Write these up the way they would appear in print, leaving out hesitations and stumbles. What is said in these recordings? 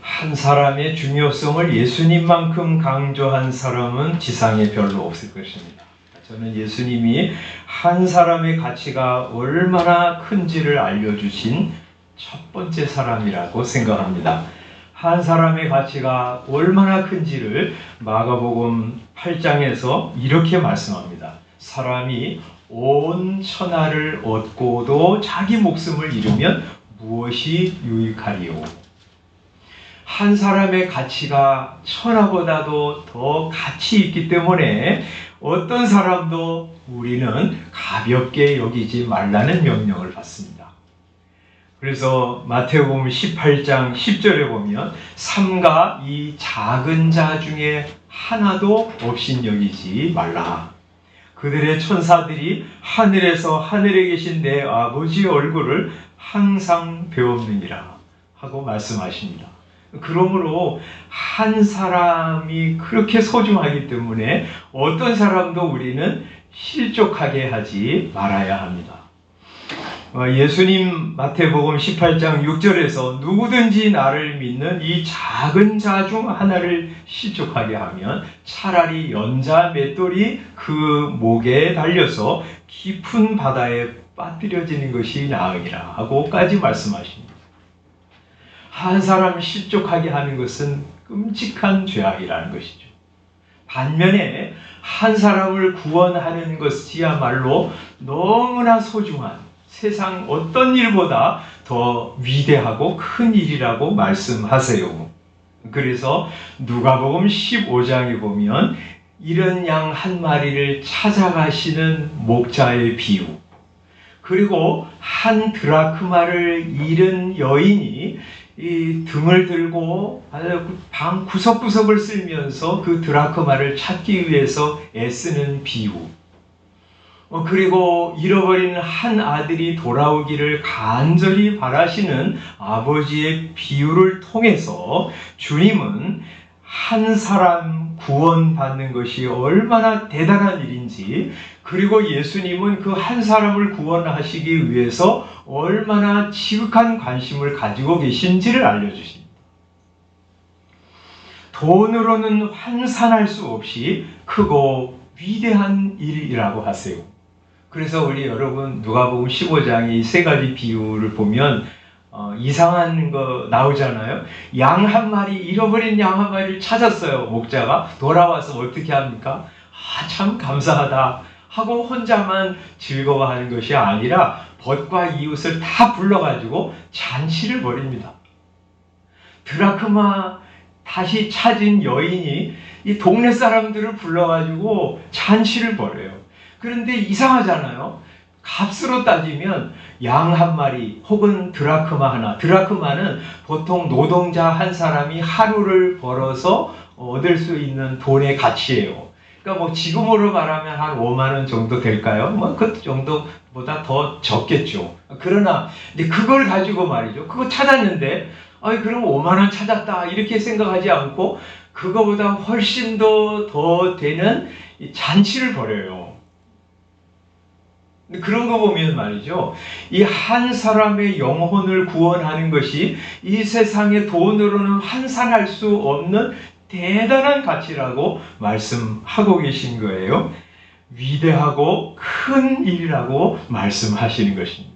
한 사람의 중요성을 예수님만큼 강조한 사람은 지상에 별로 없을 것입니다. 저는 예수님이 한 사람의 가치가 얼마나 큰지를 알려주신 첫 번째 사람이라고 생각합니다. 한 사람의 가치가 얼마나 큰지를 마가복음 8장에서 이렇게 말씀합니다. 사람이 온 천하를 얻고도 자기 목숨을 잃으면 무엇이 유익하리요? 한 사람의 가치가 천하보다도 더 가치 있기 때문에 어떤 사람도 우리는 가볍게 여기지 말라는 명령을 받습니다. 그래서 마태복음 18장 10절에 보면 삼가 이 작은 자 중에 하나도 없인 여기지 말라. 그들의 천사들이 하늘에서 하늘에 계신 내 아버지의 얼굴을 항상 배웁느니라 하고 말씀하십니다. 그러므로 한 사람이 그렇게 소중하기 때문에 어떤 사람도 우리는 실족하게 하지 말아야 합니다. 예수님 마태복음 18장 6절에서 누구든지 나를 믿는 이 작은 자 중 하나를 실족하게 하면 차라리 연자 맷돌이 그 목에 달려서 깊은 바다에 빠뜨려지는 것이 나으니라 하고까지 말씀하십니다. 한 사람을 실족하게 하는 것은 끔찍한 죄악이라는 것이죠. 반면에 한 사람을 구원하는 것이야말로 너무나 소중한 세상 어떤 일보다 더 위대하고 큰 일이라고 말씀하세요. 그래서 누가복음 15장에 보면 이런 양 한 마리를 찾아가시는 목자의 비유, 그리고 한 드라크마를 잃은 여인이 이 등을 들고 방 구석구석을 쓸면서 그 드라크마를 찾기 위해서 애쓰는 비유, 그리고 잃어버린 한 아들이 돌아오기를 간절히 바라시는 아버지의 비유를 통해서 주님은 한 사람 구원받는 것이 얼마나 대단한 일인지, 그리고 예수님은 그 한 사람을 구원하시기 위해서 얼마나 지극한 관심을 가지고 계신지를 알려주십니다. 돈으로는 환산할 수 없이 크고 위대한 일이라고 하세요. 그래서 우리 여러분 누가복음 15장의 이 세 가지 비유를 보면 이상한 거 나오잖아요. 양 한 마리, 잃어버린 양 한 마리를 찾았어요. 목자가 돌아와서 어떻게 합니까? 참 감사하다 하고 혼자만 즐거워하는 것이 아니라 벗과 이웃을 다 불러가지고 잔치를 벌입니다. 드라크마 다시 찾은 여인이 이 동네 사람들을 불러가지고 잔치를 벌여요. 그런데 이상하잖아요. 값으로 따지면 양 한 마리 혹은 드라크마 하나, 드라크마는 보통 노동자 한 사람이 하루를 벌어서 얻을 수 있는 돈의 가치예요. 그러니까 지금으로 말하면 한 5만 원 정도 될까요? 그 정도보다 더 적겠죠. 그러나 이제 그걸 가지고 말이죠. 그거 찾았는데 그럼 5만 원 찾았다 이렇게 생각하지 않고 그거보다 훨씬 더 되는 잔치를 벌여요. 그런 거 보면 말이죠. 이 한 사람의 영혼을 구원하는 것이 이 세상의 돈으로는 환산할 수 없는 대단한 가치라고 말씀하고 계신 거예요. 위대하고 큰 일이라고 말씀하시는 것입니다.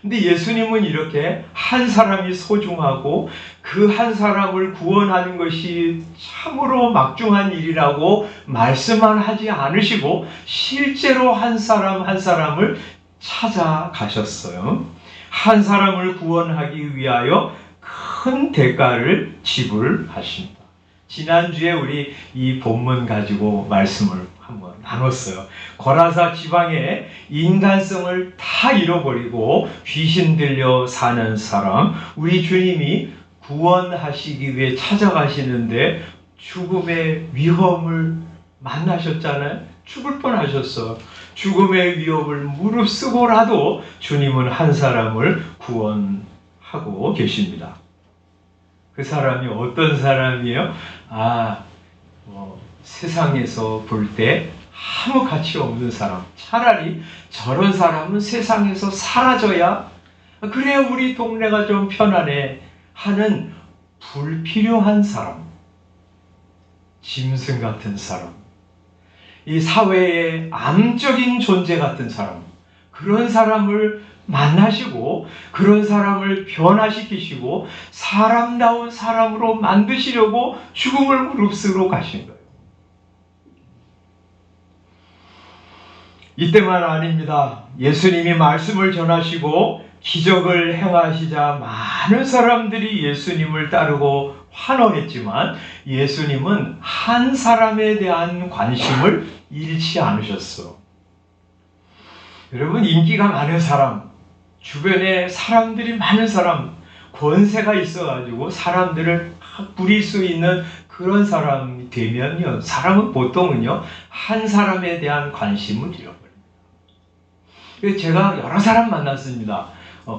근데 예수님은 이렇게 한 사람이 소중하고 그 한 사람을 구원하는 것이 참으로 막중한 일이라고 말씀만 하지 않으시고 실제로 한 사람 한 사람을 찾아가셨어요. 한 사람을 구원하기 위하여 큰 대가를 지불하십니다. 지난주에 우리 이 본문 가지고 말씀을 한번 나눴어요. 거라사 지방에 인간성을 다 잃어버리고 귀신 들려 사는 사람, 우리 주님이 구원하시기 위해 찾아가시는데 죽음의 위험을 만나셨잖아요. 죽을 뻔하셨어. 죽음의 위협을 무릅쓰고라도 주님은 한 사람을 구원하고 계십니다. 그 사람이 어떤 사람이에요? 세상에서 볼 때 아무 가치 없는 사람, 차라리 저런 사람은 세상에서 사라져야 그래야 우리 동네가 좀 편안해 하는 불필요한 사람, 짐승 같은 사람, 이 사회의 암적인 존재 같은 사람, 그런 사람을 만나시고 그런 사람을 변화시키시고 사람다운 사람으로 만드시려고 죽음을 무릅쓰러 가신 거예요. 이때만 아닙니다. 예수님이 말씀을 전하시고 기적을 행하시자 많은 사람들이 예수님을 따르고 환호했지만 예수님은 한 사람에 대한 관심을 잃지 않으셨어. 여러분, 인기가 많은 사람, 주변에 사람들이 많은 사람, 권세가 있어가지고 사람들을 부릴 수 있는 그런 사람이 되면요, 사람은 보통은요 한 사람에 대한 관심을 잃어버립니다. 제가 여러 사람 만났습니다.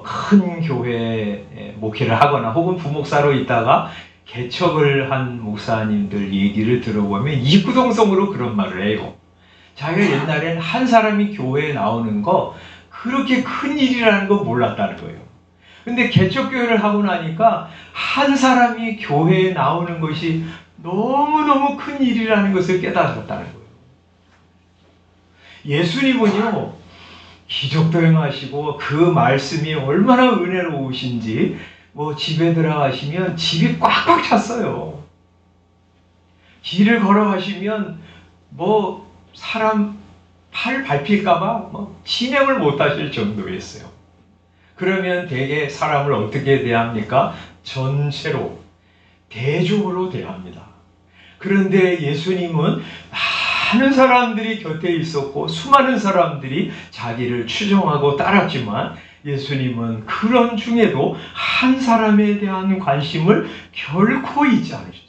큰 교회에 목회를 하거나 혹은 부목사로 있다가 개척을 한 목사님들 얘기를 들어보면 이구동성으로 그런 말을 해요. 자기가 옛날엔 한 사람이 교회에 나오는 거 그렇게 큰 일이라는 거 몰랐다는 거예요. 근데 개척교회를 하고 나니까 한 사람이 교회에 나오는 것이 너무너무 큰 일이라는 것을 깨달았다는 거예요. 예수님은요, 기적도 행하시고 그 말씀이 얼마나 은혜로우신지 집에 들어가시면 집이 꽉꽉 찼어요. 길을 걸어가시면 사람 팔 밟힐까봐 진행을 못 하실 정도였어요. 그러면 대개 사람을 어떻게 대합니까? 전체로, 대중으로 대합니다. 그런데 예수님은 많은 사람들이 곁에 있었고 수많은 사람들이 자기를 추종하고 따랐지만 예수님은 그런 중에도 한 사람에 대한 관심을 결코 잊지 않으셨어요.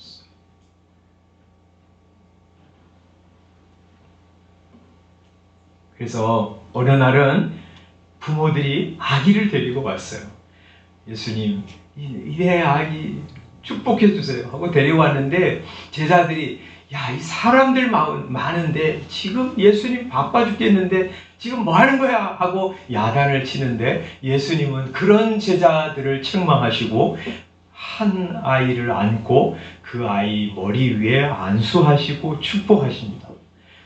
그래서 어느 날은 부모들이 아기를 데리고 왔어요. 예수님, 이 아기 축복해 주세요 하고 데리고 왔는데 제자들이 이 사람들 많은데 지금 예수님 바빠 죽겠는데 지금 뭐 하는 거야 하고 야단을 치는데 예수님은 그런 제자들을 책망하시고 한 아이를 안고 그 아이 머리 위에 안수하시고 축복하십니다.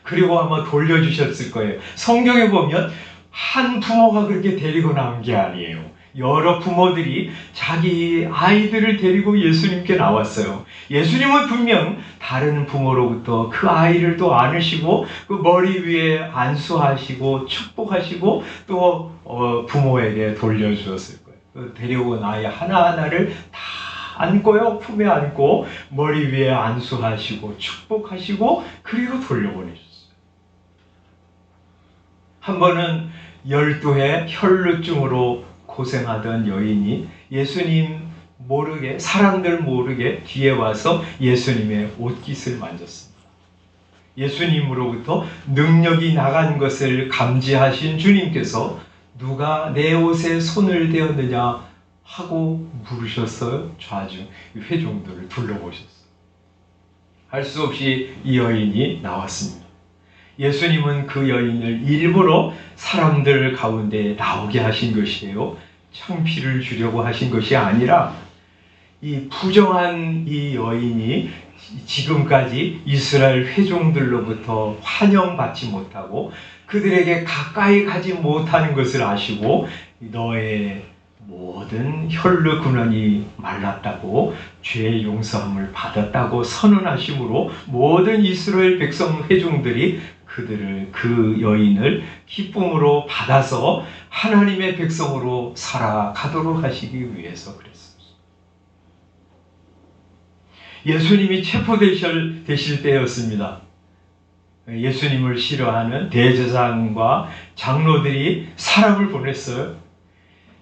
그리고 아마 돌려주셨을 거예요. 성경에 보면 한 부모가 그렇게 데리고 나온 게 아니에요. 여러 부모들이 자기 아이들을 데리고 예수님께 나왔어요. 예수님은 분명 다른 부모로부터 그 아이를 또 안으시고 그 머리 위에 안수하시고 축복하시고 또 부모에게 돌려주었을 거예요. 데려온 아이 하나하나를 다 안고요, 품에 안고 머리 위에 안수하시고 축복하시고 그리고 돌려보내셨어요. 한 번은 12해 혈루증으로 고생하던 여인이 예수님 모르게, 사람들 모르게 뒤에 와서 예수님의 옷깃을 만졌습니다. 예수님으로부터 능력이 나간 것을 감지하신 주님께서 누가 내 옷에 손을 대었느냐 하고 물으셨어요. 좌중 회중들을 둘러보셨어요. 할 수 없이 이 여인이 나왔습니다. 예수님은 그 여인을 일부러 사람들 가운데 나오게 하신 것이에요. 창피를 주려고 하신 것이 아니라 이 부정한 이 여인이 지금까지 이스라엘 회중들로부터 환영받지 못하고 그들에게 가까이 가지 못하는 것을 아시고 너의 모든 혈루 근원이 말랐다고 죄의 용서함을 받았다고 선언하심으로 모든 이스라엘 백성 회중들이 그 여인을 기쁨으로 받아서 하나님의 백성으로 살아가도록 하시기 위해서 그랬습니다. 예수님이 체포되실 때였습니다. 예수님을 싫어하는 대제사장과 장로들이 사람을 보냈어요.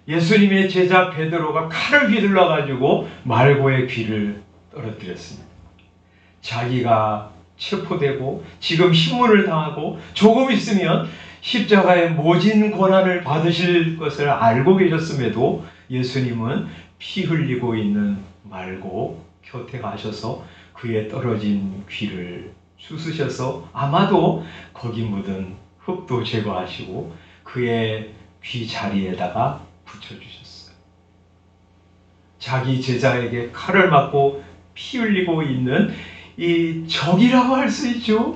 예수님의 제자 베드로가 칼을 휘둘러 가지고 말고의 귀를 떨어뜨렸습니다. 자기가 체포되고 지금 신문을 당하고 조금 있으면 십자가의 모진 고난을 받으실 것을 알고 계셨음에도 예수님은 피 흘리고 있는 말고 곁에 가셔서 그의 떨어진 귀를 쑤으셔서 아마도 거기 묻은 흙도 제거하시고 그의 귀 자리에다가 붙여주셨어요. 자기 제자에게 칼을 맞고 피 흘리고 있는 이 적이라고 할 수 있죠.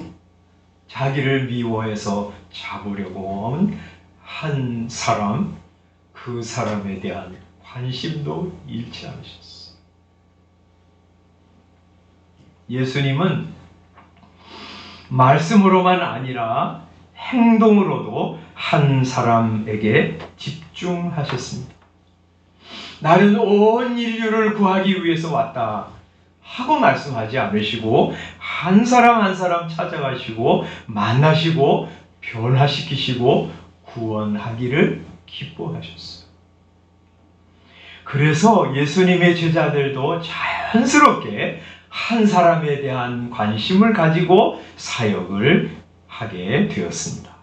자기를 미워해서 잡으려고 온 한 사람, 그 사람에 대한 관심도 잃지 않으셨어요. 예수님은 말씀으로만 아니라 행동으로도 한 사람에게 집중하셨습니다. 나는 온 인류를 구하기 위해서 왔다 하고 말씀하지 않으시고 한 사람 한 사람 찾아가시고 만나시고 변화시키시고 구원하기를 기뻐하셨어요. 그래서 예수님의 제자들도 자연스럽게 한 사람에 대한 관심을 가지고 사역을 하게 되었습니다.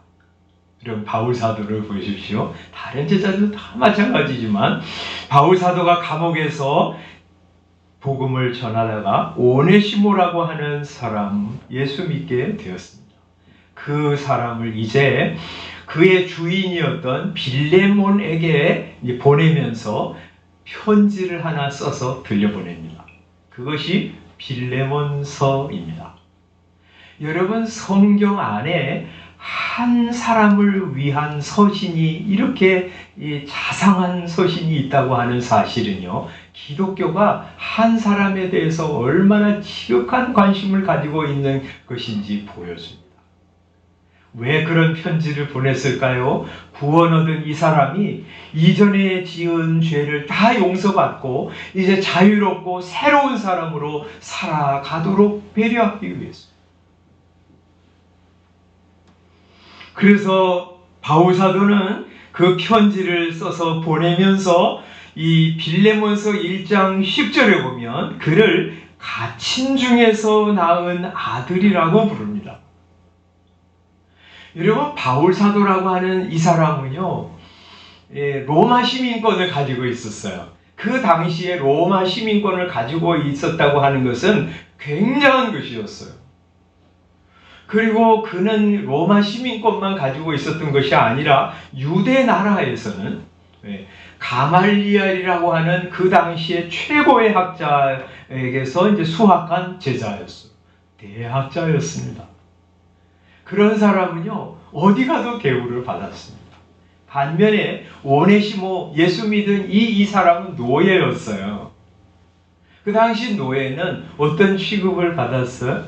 여러분 바울 사도를 보십시오. 다른 제자들도 다 마찬가지지만 바울 사도가 감옥에서 복음을 전하다가 오네시모라고 하는 사람 예수 믿게 되었습니다. 그 사람을 이제 그의 주인이었던 빌레몬에게 보내면서 편지를 하나 써서 들려보냅니다. 그것이 빌레몬서입니다. 여러분 성경 안에 한 사람을 위한 서신이 이렇게 자상한 서신이 있다고 하는 사실은요, 기독교가 한 사람에 대해서 얼마나 지극한 관심을 가지고 있는 것인지 보여줍니다. 왜 그런 편지를 보냈을까요? 구원 얻은 이 사람이 이전에 지은 죄를 다 용서받고 이제 자유롭고 새로운 사람으로 살아가도록 배려하기 위해서. 그래서 바울 사도는 그 편지를 써서 보내면서 이 빌레몬서 1장 10절에 보면 그를 갇힌 중에서 낳은 아들이라고 부릅니다. 여러분 바울 사도라고 하는 이 사람은요, 로마 시민권을 가지고 있었어요. 그 당시에 로마 시민권을 가지고 있었다고 하는 것은 굉장한 것이었어요. 그리고 그는 로마 시민권만 가지고 있었던 것이 아니라 유대 나라에서는 가말리엘이라고 하는 그 당시에 최고의 학자에게서 이제 수학한 제자였어요. 대학자였습니다. 그런 사람은요, 어디 가도 대우를 받았습니다. 반면에 오네시모, 예수 믿은 이 사람은 노예였어요. 그 당시 노예는 어떤 취급을 받았어요?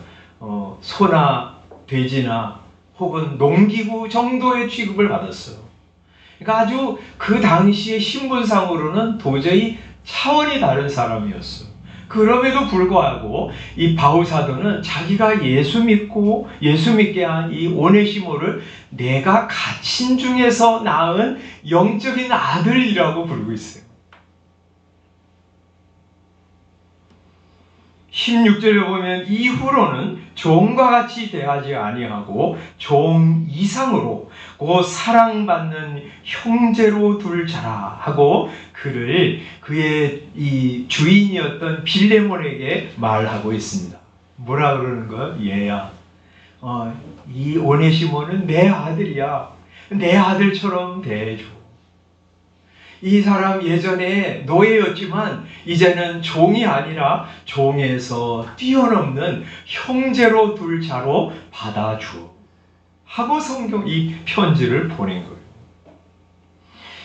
소나 돼지나 혹은 농기구 정도의 취급을 받았어요. 그러니까 아주 그 당시의 신분상으로는 도저히 차원이 다른 사람이었어요. 그럼에도 불구하고 이 바울 사도는 자기가 예수 믿게 한 이 오네시모를 내가 갇힌 중에서 낳은 영적인 아들이라고 부르고 있어요. 16절에 보면 이후로는 종과 같이 대하지 아니하고 종 이상으로 곧 사랑받는 형제로 둘 자라 하고 그를 그의 이 주인이었던 빌레몬에게 말하고 있습니다. 뭐라 그러는 거예요? 얘야, 이 오네시모는 내 아들이야. 내 아들처럼 대해줘. 이 사람 예전에 노예였지만 이제는 종이 아니라 종에서 뛰어넘는 형제로 둘 자로 받아주어 하고 성경 이 편지를 보낸 거예요.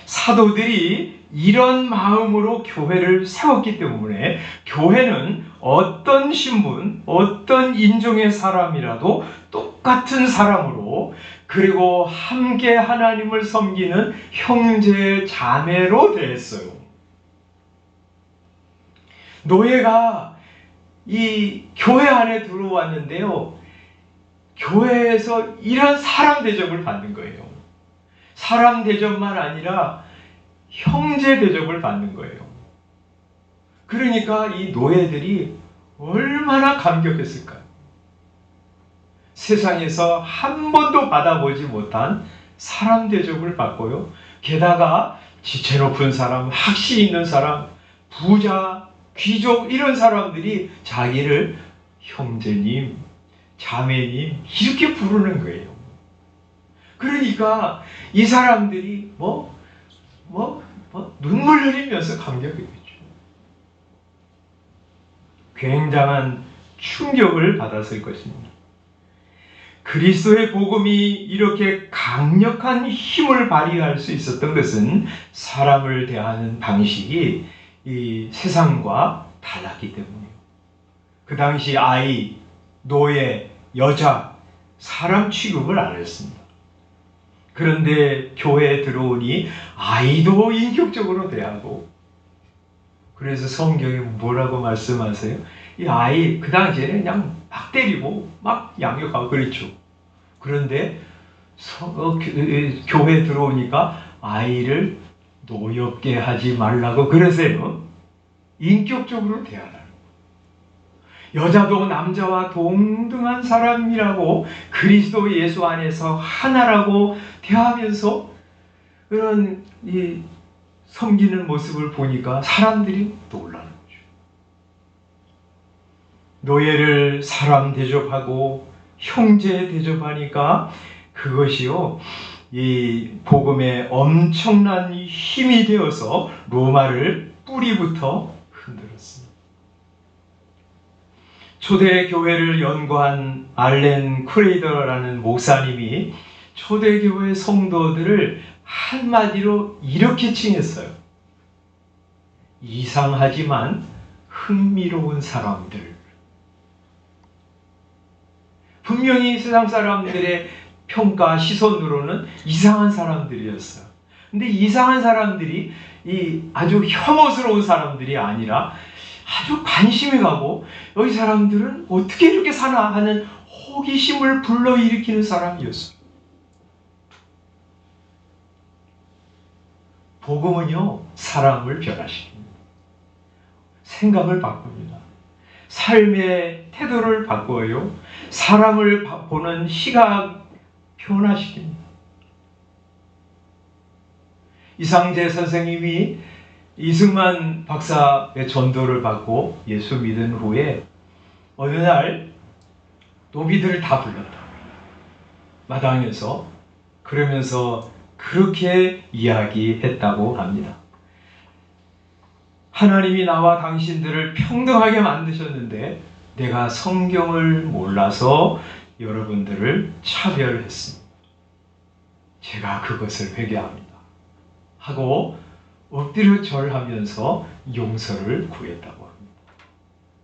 사도들이 이런 마음으로 교회를 세웠기 때문에 교회는 어떤 신분, 어떤 인종의 사람이라도 똑같은 사람으로 그리고 함께 하나님을 섬기는 형제 자매로 됐어요. 노예가 이 교회 안에 들어왔는데요, 교회에서 이런 사람 대접을 받는 거예요. 사람 대접만 아니라 형제 대접을 받는 거예요. 그러니까 이 노예들이 얼마나 감격했을까요? 세상에서 한 번도 받아보지 못한 사람 대접을 받고요. 게다가 지체 높은 사람, 학식 있는 사람, 부자, 귀족 이런 사람들이 자기를 형제님, 자매님 이렇게 부르는 거예요. 그러니까 이 사람들이 눈물 흘리면서 감격했겠죠. 굉장한 충격을 받았을 것입니다. 그리스도의 복음이 이렇게 강력한 힘을 발휘할 수 있었던 것은 사람을 대하는 방식이 이 세상과 달랐기 때문이에요. 그 당시 아이, 노예, 여자, 사람 취급을 안 했습니다. 그런데 교회에 들어오니 아이도 인격적으로 대하고, 그래서 성경에 뭐라고 말씀하세요? 이 아이 그 당시에는 그냥 막 때리고 막 양육하고 그랬죠. 그런데 교회에 들어오니까 아이를 노엽게 하지 말라고 그러세요. 인격적으로 대하라. 여자도 남자와 동등한 사람이라고, 그리스도 예수 안에서 하나라고 대하면서 그런 이 섬기는 모습을 보니까 사람들이 놀라는 거죠. 노예를 사람 대접하고 형제 대접하니까 그것이요, 이 복음의 엄청난 힘이 되어서 로마를 뿌리부터 흔들었습니다. 초대교회를 연구한 알렌 크레이더라는 목사님이 초대교회 성도들을 한마디로 이렇게 칭했어요. 이상하지만 흥미로운 사람들. 분명히 세상 사람들의 평가 시선으로는 이상한 사람들이었어요. 근데 이상한 사람들이 이 아주 혐오스러운 사람들이 아니라 아주 관심이 가고, 여기 사람들은 어떻게 이렇게 사나 하는 호기심을 불러일으키는 사람이었어요. 복음은요, 사람을 변화시킵니다. 생각을 바꿉니다. 삶의 태도를 바꿔요. 사람을 보는 시각 변화시킵니다. 이상재 선생님이 이승만 박사의 전도를 받고 예수 믿은 후에 어느 날 노비들을 다 불렀다. 마당에서. 그러면서 그렇게 이야기했다고 합니다. 하나님이 나와 당신들을 평등하게 만드셨는데 내가 성경을 몰라서 여러분들을 차별했습니다. 제가 그것을 회개합니다. 하고 엎드려 절하면서 용서를 구했다고 합니다.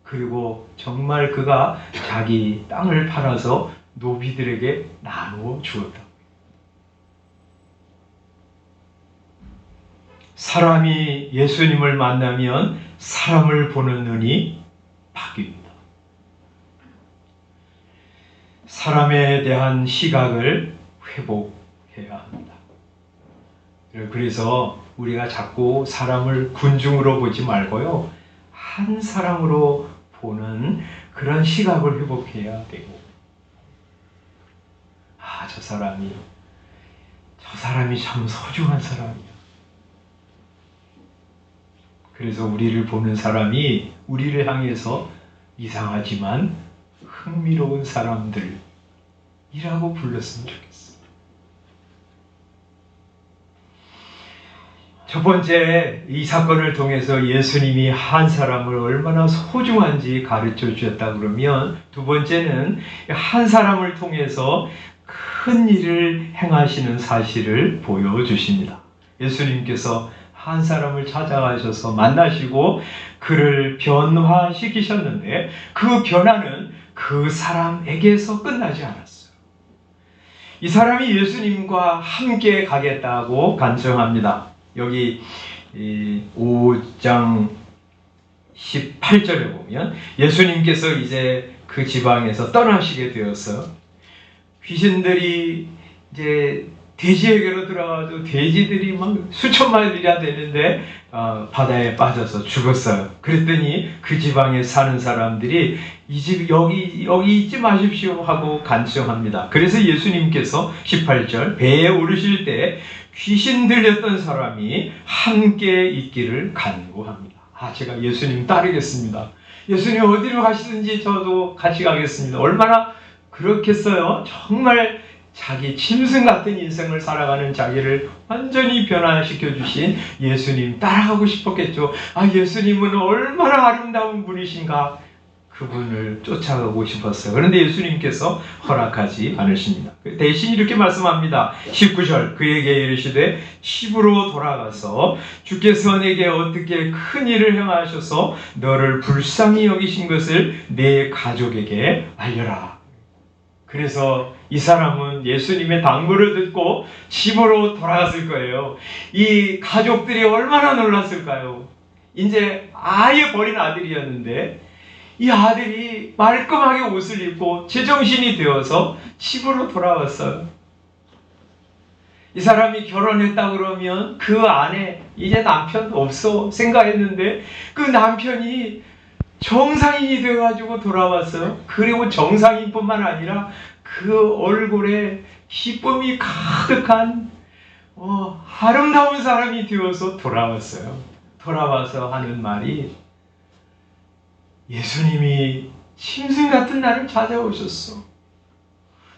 그리고 정말 그가 자기 땅을 팔아서 노비들에게 나누어 주었다. 사람이 예수님을 만나면 사람을 보는 눈이 바뀝니다. 사람에 대한 시각을 회복해야 합니다. 그래서 우리가 자꾸 사람을 군중으로 보지 말고요, 한 사람으로 보는 그런 시각을 회복해야 되고, 저 사람이 참 소중한 사람이야. 그래서 우리를 보는 사람이 우리를 향해서 이상하지만 흥미로운 사람들이라고 불렀으면 좋겠어요. 첫 번째, 이 사건을 통해서 예수님이 한 사람을 얼마나 소중한지 가르쳐 주셨다 그러면, 두 번째는 한 사람을 통해서 큰 일을 행하시는 사실을 보여주십니다. 예수님께서 한 사람을 찾아가셔서 만나시고 그를 변화시키셨는데, 그 변화는 그 사람에게서 끝나지 않았어요. 이 사람이 예수님과 함께 가겠다고 간청합니다. 여기 5장 18절에 보면 예수님께서 이제 그 지방에서 떠나시게 되어서 귀신들이 이제 돼지에게로 들어가도 돼지들이 막 수천 마리나 되는데 바다에 빠져서 죽었어요. 그랬더니 그 지방에 사는 사람들이 이 집 여기 있지 마십시오 하고 간청합니다. 그래서 예수님께서 18절 배에 오르실 때 귀신 들렸던 사람이 함께 있기를 간구합니다. 제가 예수님 따르겠습니다. 예수님 어디로 가시든지 저도 같이 가겠습니다. 얼마나 그렇겠어요? 정말 자기 짐승 같은 인생을 살아가는 자기를 완전히 변화시켜 주신 예수님 따라가고 싶었겠죠. 예수님은 얼마나 아름다운 분이신가. 그분을 쫓아가고 싶었어요. 그런데 예수님께서 허락하지 않으십니다. 대신 이렇게 말씀합니다. 19절 그에게 이르시되 집으로 돌아가서 주께서 내게 어떻게 큰 일을 행하셔서 너를 불쌍히 여기신 것을 내 가족에게 알려라. 그래서 이 사람은 예수님의 당부를 듣고 집으로 돌아갔을 거예요. 이 가족들이 얼마나 놀랐을까요? 이제 아예 버린 아들이었는데 이 아들이 말끔하게 옷을 입고 제정신이 되어서 집으로 돌아왔어요. 이 사람이 결혼했다 그러면 그 안에 이제 남편 없어 생각했는데 그 남편이 정상인이 되어가지고 돌아왔어요. 그리고 정상인뿐만 아니라 그 얼굴에 기쁨이 가득한 아름다운 사람이 되어서 돌아왔어요. 돌아와서 하는 말이 예수님이 짐승 같은 나를 찾아오셨어.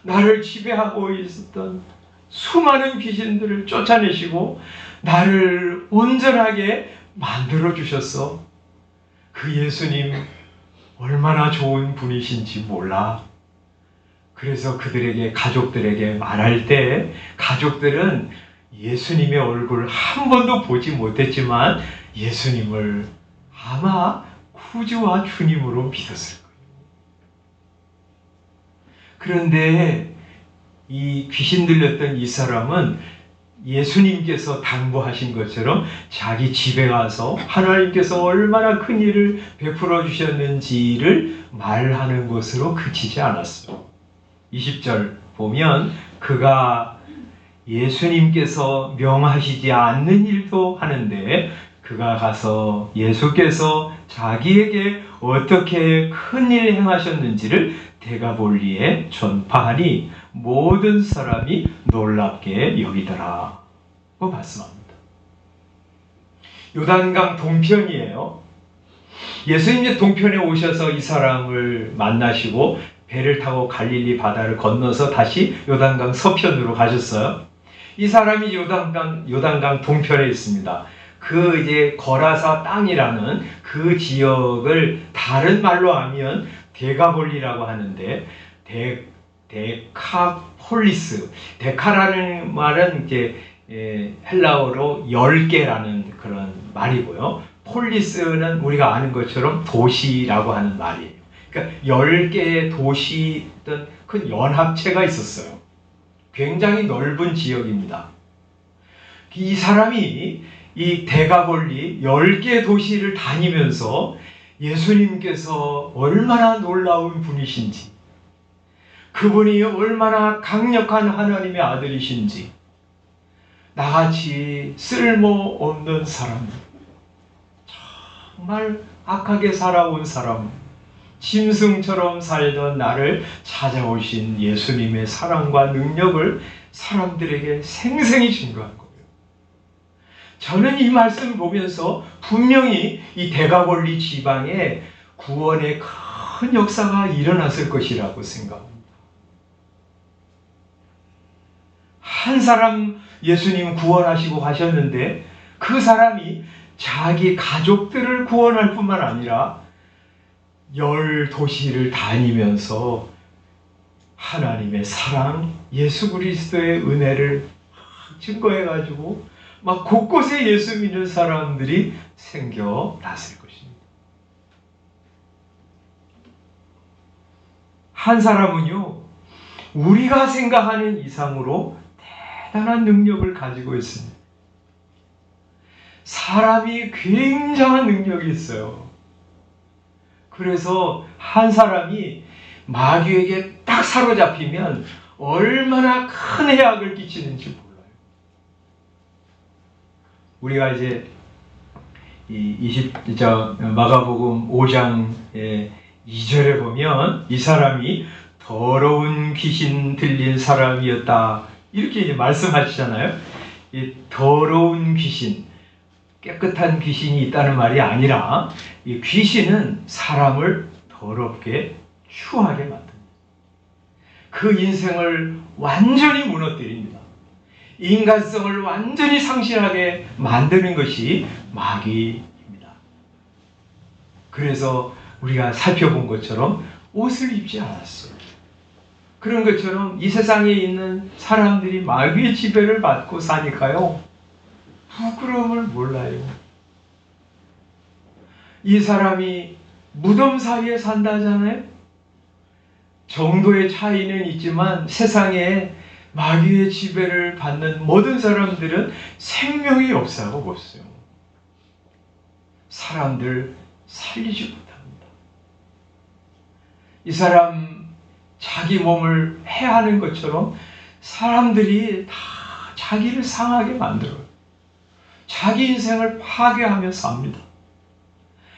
나를 지배하고 있었던 수많은 귀신들을 쫓아내시고 나를 온전하게 만들어 주셨어. 그 예수님 얼마나 좋은 분이신지 몰라. 그래서 그들에게 가족들에게 말할 때 가족들은 예수님의 얼굴 한 번도 보지 못했지만 예수님을 아마 구주와 주님으로 믿었을 거예요. 그런데 이 귀신 들렸던 이 사람은 예수님께서 당부하신 것처럼 자기 집에 가서 하나님께서 얼마나 큰 일을 베풀어 주셨는지를 말하는 것으로 그치지 않았어요. 20절 보면 그가 예수님께서 명하시지 않는 일도 하는데 그가 가서 예수께서 자기에게 어떻게 큰일 행하셨는지를 데가볼리에 전파하니 모든 사람이 놀랍게 여기더라 고 말씀합니다. 요단강 동편이에요. 예수님이 동편에 오셔서 이 사람을 만나시고 배를 타고 갈릴리 바다를 건너서 다시 요단강 서편으로 가셨어요. 이 사람이 요단강 동편에 있습니다. 그 이제 거라사 땅이라는 그 지역을 다른 말로 하면 데가볼리라고 하는데 데카폴리스. 데카라는 말은 이제 헬라어로 10개라는 그런 말이고요. 폴리스는 우리가 아는 것처럼 도시라고 하는 말이에요. 그러니까 10개의 도시 어떤 큰 연합체가 있었어요. 굉장히 넓은 지역입니다. 이 사람이 이 데가볼리 10개의 도시를 다니면서 예수님께서 얼마나 놀라운 분이신지, 그분이 얼마나 강력한 하나님의 아들이신지, 나같이 쓸모없는 사람, 정말 악하게 살아온 사람, 짐승처럼 살던 나를 찾아오신 예수님의 사랑과 능력을 사람들에게 생생히 증거한 거예요. 저는 이 말씀을 보면서 분명히 이 데가볼리 지방에 구원의 큰 역사가 일어났을 것이라고 생각합니다. 한 사람 예수님 구원하시고 가셨는데 그 사람이 자기 가족들을 구원할 뿐만 아니라 10도시를 다니면서 하나님의 사랑, 예수 그리스도의 은혜를 증거해가지고 막 곳곳에 예수 믿는 사람들이 생겨났을 것입니다. 한 사람은요, 우리가 생각하는 이상으로 대단한 능력을 가지고 있습니다. 사람이 굉장한 능력이 있어요. 그래서 한 사람이 마귀에게 딱 사로잡히면 얼마나 큰 해악을 끼치는지 몰라요. 우리가 이제 마가복음 5장 2절에 보면 이 사람이 더러운 귀신 들린 사람이었다 이렇게 이제 말씀하시잖아요. 이 더러운 귀신, 깨끗한 귀신이 있다는 말이 아니라 이 귀신은 사람을 더럽게 추하게 만듭니다. 그 인생을 완전히 무너뜨립니다. 인간성을 완전히 상실하게 만드는 것이 마귀입니다. 그래서 우리가 살펴본 것처럼 옷을 입지 않았어요. 그런 것처럼 이 세상에 있는 사람들이 마귀의 지배를 받고 사니까요, 부끄러움을 몰라요. 이 사람이 무덤 사이에 산다잖아요. 정도의 차이는 있지만 세상에 마귀의 지배를 받는 모든 사람들은 생명이 없다고 봤어요. 사람들 살리지 못합니다. 이 사람 자기 몸을 해하는 것처럼 사람들이 다 자기를 상하게 만들어요. 자기 인생을 파괴하며 삽니다.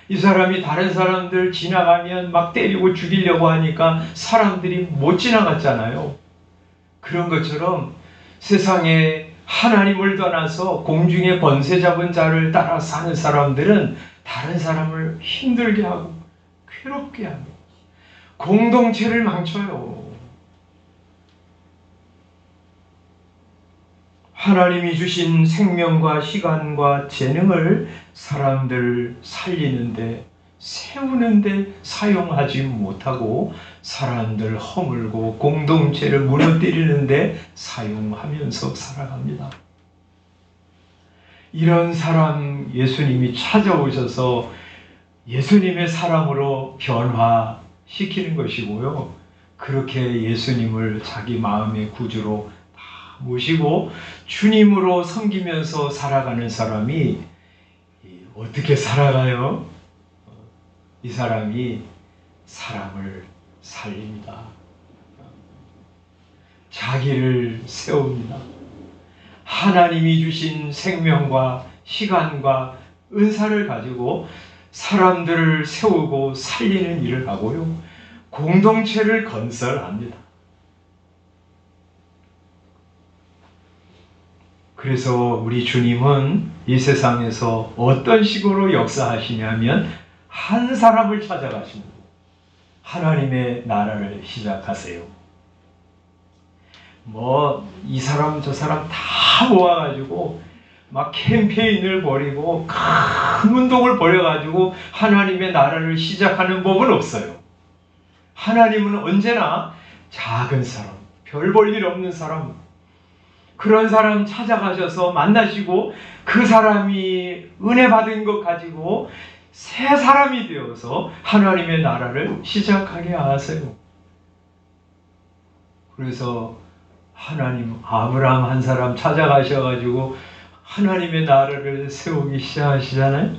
이 사람이 다른 사람들 지나가면 막 때리고 죽이려고 하니까 사람들이 못 지나갔잖아요. 그런 것처럼 세상에 하나님을 떠나서 공중에 번세 잡은 자를 따라 사는 사람들은 다른 사람을 힘들게 하고 괴롭게 하고 공동체를 망쳐요. 하나님이 주신 생명과 시간과 재능을 사람들 살리는데, 세우는데 사용하지 못하고 사람들 허물고 공동체를 무너뜨리는데 사용하면서 살아갑니다. 이런 사람 예수님이 찾아오셔서 예수님의 사람으로 변화시키는 것이고요. 그렇게 예수님을 자기 마음의 구주로 모시고 주님으로 섬기면서 살아가는 사람이 어떻게 살아가요? 이 사람이 사람을 살립니다. 자기를 세웁니다. 하나님이 주신 생명과 시간과 은사를 가지고 사람들을 세우고 살리는 일을 하고요. 공동체를 건설합니다. 그래서 우리 주님은 이 세상에서 어떤 식으로 역사하시냐면 한 사람을 찾아가십니다. 하나님의 나라를 시작하세요. 이 사람 저 사람 다 모아가지고 막 캠페인을 벌이고 큰 운동을 벌여가지고 하나님의 나라를 시작하는 법은 없어요. 하나님은 언제나 작은 사람, 별 볼 일 없는 사람, 그런 사람 찾아가셔서 만나시고 그 사람이 은혜 받은 것 가지고 새 사람이 되어서 하나님의 나라를 시작하게 하세요. 그래서 하나님 아브라함 한 사람 찾아가셔가지고 하나님의 나라를 세우기 시작하시잖아요.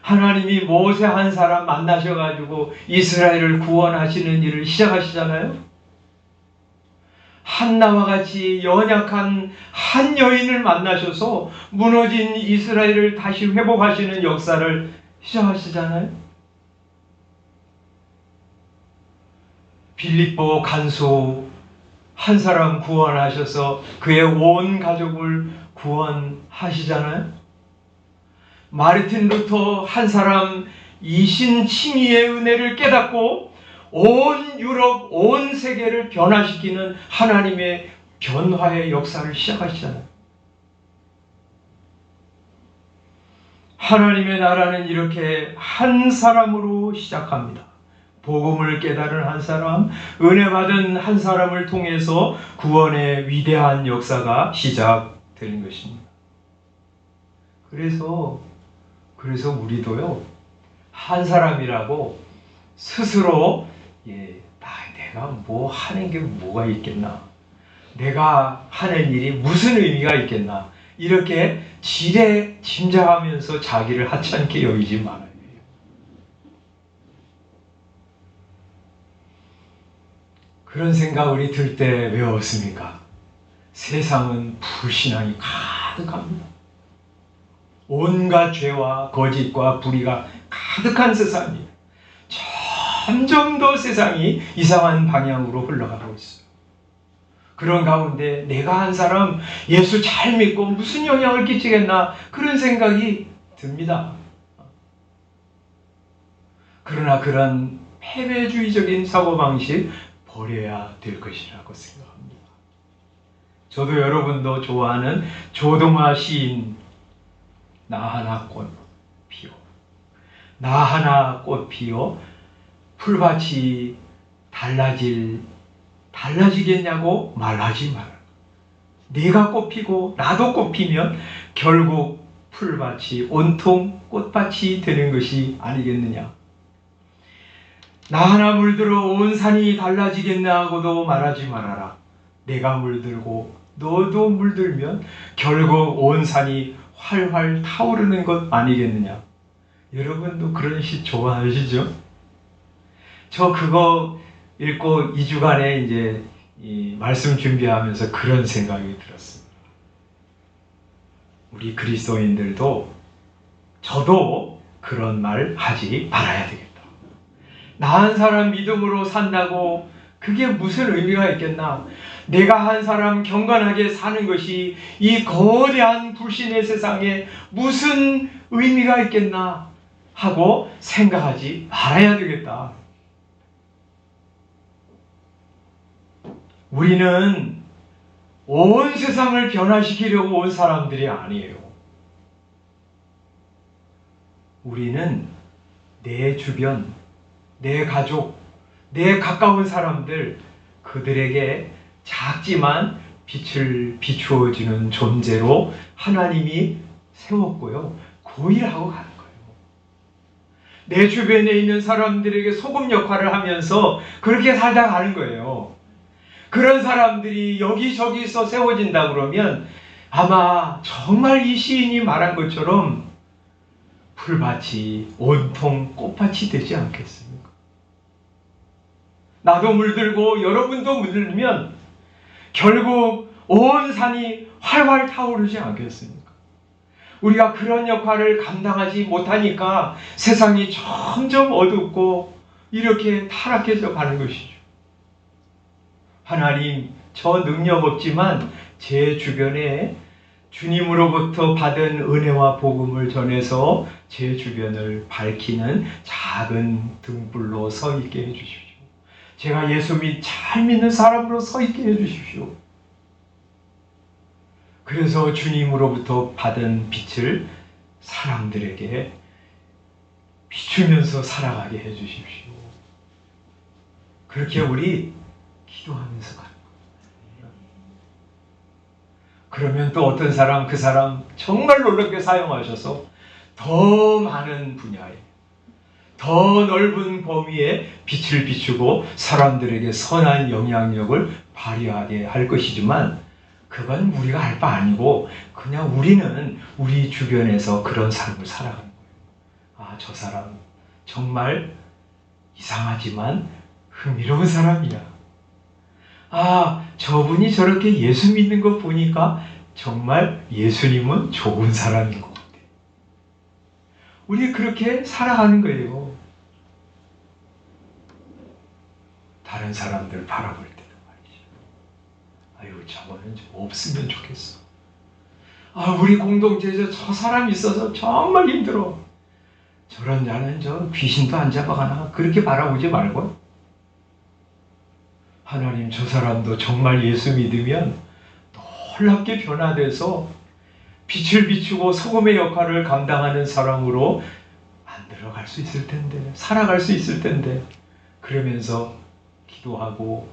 하나님이 모세 한 사람 만나셔가지고 이스라엘을 구원하시는 일을 시작하시잖아요. 한나와 같이 연약한 한 여인을 만나셔서 무너진 이스라엘을 다시 회복하시는 역사를 시작하시잖아요. 빌립보 간수 한 사람 구원하셔서 그의 온 가족을 구원하시잖아요. 마르틴 루터 한 사람 이신칭의의 은혜를 깨닫고 온 유럽, 온 세계를 변화시키는 하나님의 변화의 역사를 시작하시잖아요. 하나님의 나라는 이렇게 한 사람으로 시작합니다. 복음을 깨달은 한 사람, 은혜 받은 한 사람을 통해서 구원의 위대한 역사가 시작되는 것입니다. 그래서 우리도요, 한 사람이라고 스스로 내가 뭐 하는 게 뭐가 있겠나, 내가 하는 일이 무슨 의미가 있겠나, 이렇게 지레짐작하면서 자기를 하찮게 여기지 말아야 돼요. 그런 생각 우리 들 때 왜 없습니까? 세상은 불신앙이 가득합니다. 온갖 죄와 거짓과 불의가 가득한 세상입니다. 점점 더 세상이 이상한 방향으로 흘러가고 있어요. 그런 가운데 내가 한 사람 예수 잘 믿고 무슨 영향을 끼치겠나, 그런 생각이 듭니다. 그러나 그런 패배주의적인 사고방식 버려야 될 것이라고 생각합니다. 저도 여러분도 좋아하는 조동아 시인 나 하나 꽃 피워, 나 하나 꽃 피어 풀밭이 달라지겠냐고 말하지 마라. 네가 꽃 피고 나도 꽃 피면 결국 풀밭이 온통 꽃밭이 되는 것이 아니겠느냐. 나 하나 물들어 온 산이 달라지겠냐고도 말하지 말아라. 내가 물들고 너도 물들면 결국 온 산이 활활 타오르는 것 아니겠느냐. 여러분도 그런 시 좋아하시죠? 저 그거 읽고 2주간에 이제 이 말씀 준비하면서 그런 생각이 들었습니다. 우리 그리스도인들도 저도 그런 말 하지 말아야 되겠다. 나 한 사람 믿음으로 산다고 그게 무슨 의미가 있겠나? 내가 한 사람 경건하게 사는 것이 이 거대한 불신의 세상에 무슨 의미가 있겠나 하고 생각하지 말아야 되겠다. 우리는 온 세상을 변화시키려고 온 사람들이 아니에요. 우리는 내 주변, 내 가족, 내 가까운 사람들, 그들에게 작지만 빛을 비추어주는 존재로 하나님이 세웠고요. 그 일하고 가는 거예요. 내 주변에 있는 사람들에게 소금 역할을 하면서 그렇게 살다 가는 거예요. 그런 사람들이 여기저기서 세워진다 그러면 아마 정말 이 시인이 말한 것처럼 풀밭이 온통 꽃밭이 되지 않겠습니까? 나도 물들고 여러분도 물들면 결국 온 산이 활활 타오르지 않겠습니까? 우리가 그런 역할을 감당하지 못하니까 세상이 점점 어둡고 이렇게 타락해져 가는 것이죠. 하나님, 저 능력 없지만 제 주변에 주님으로부터 받은 은혜와 복음을 전해서 제 주변을 밝히는 작은 등불로 서 있게 해주십시오. 제가 예수 잘 믿는 사람으로 서 있게 해주십시오. 그래서 주님으로부터 받은 빛을 사람들에게 비추면서 살아가게 해주십시오. 그렇게 우리 기도하면서 가는 거예요. 그러면 또 어떤 사람, 그 사람 정말 놀랍게 사용하셔서 더 많은 분야에, 더 넓은 범위에 빛을 비추고 사람들에게 선한 영향력을 발휘하게 할 것이지만 그건 우리가 할 바 아니고 그냥 우리는 우리 주변에서 그런 삶을 살아가는 거예요. 아, 저 사람 정말 이상하지만 흥미로운 사람이야. 아, 저분이 저렇게 예수 믿는 거 보니까 정말 예수님은 좋은 사람인 것 같아. 우리 그렇게 살아가는 거예요. 다른 사람들 바라볼 때도 말이죠. 아유, 저거는 좀 없으면 좋겠어. 아, 우리 공동체에서 저 사람이 있어서 정말 힘들어. 저런 자는 저 귀신도 안 잡아가나. 그렇게 바라보지 말고 하나님, 저 사람도 정말 예수 믿으면 놀랍게 변화돼서 빛을 비추고 소금의 역할을 감당하는 사람으로 만들어갈 수 있을 텐데, 살아갈 수 있을 텐데, 그러면서 기도하고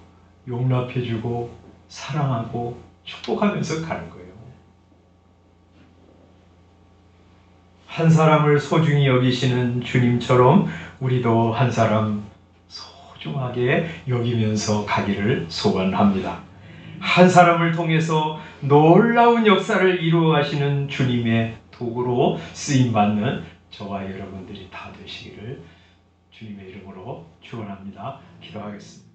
용납해주고 사랑하고 축복하면서 가는 거예요. 한 사람을 소중히 여기시는 주님처럼 우리도 한 사람 소중하게 여기면서 가기를 소원합니다. 한 사람을 통해서 놀라운 역사를 이루어 가시는 주님의 도구로 쓰임받는 저와 여러분들이 다 되시기를 주님의 이름으로 축원합니다. 기도하겠습니다.